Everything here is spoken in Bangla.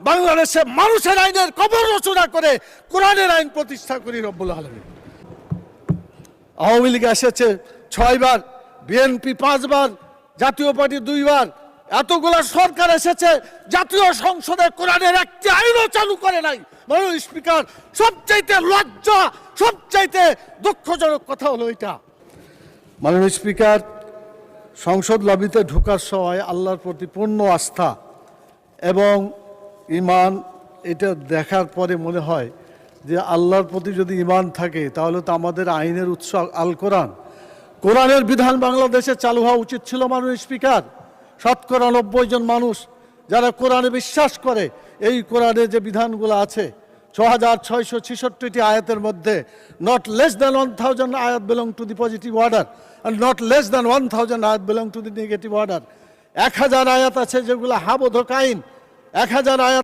বাংলাদেশে মানুষের আইনের কবর রচনা করে কোরআনের আইন প্রতিষ্ঠা করি রব্বুল আলামিন। আওয়ামী লীগ এসেছে 6 বার, বিএনপি 5 বার, জাতীয় পার্টি 2 বার, এতগুলা সরকার এসেছে, জাতীয় সংসদে কোরআনের একটি আইনও চালু করে নাই। মাননীয় স্পিকার, সবচাইতে লজ্জা, সবচাইতে দুঃখজনক কথা হলো এটা। মাননীয় স্পিকার, সংসদ লবিতে ঢোকার সময় আল্লাহর প্রতি পূর্ণ আস্থা এবং ঈমান, এটা দেখার পরে মনে হয় যে আল্লাহর প্রতি যদি ঈমান থাকে তাহলে তো আমাদের আইনের উৎস আল কোরআন, কোরআনের বিধান বাংলাদেশে চালু হওয়া উচিত ছিল। মাননীয় স্পিকার, 90% জন মানুষ যারা কোরআনে বিশ্বাস করে, এই কোরআনে যে বিধানগুলো আছে 6666টি আয়াতের মধ্যে নট লেস দ্যান 1000 আয়াত belong to the positive order and not less than 1000 আয়াত belong to the negative order। 1000 আয়াত আছে যেগুলো হাবোধক আইন, 1000 আয়াত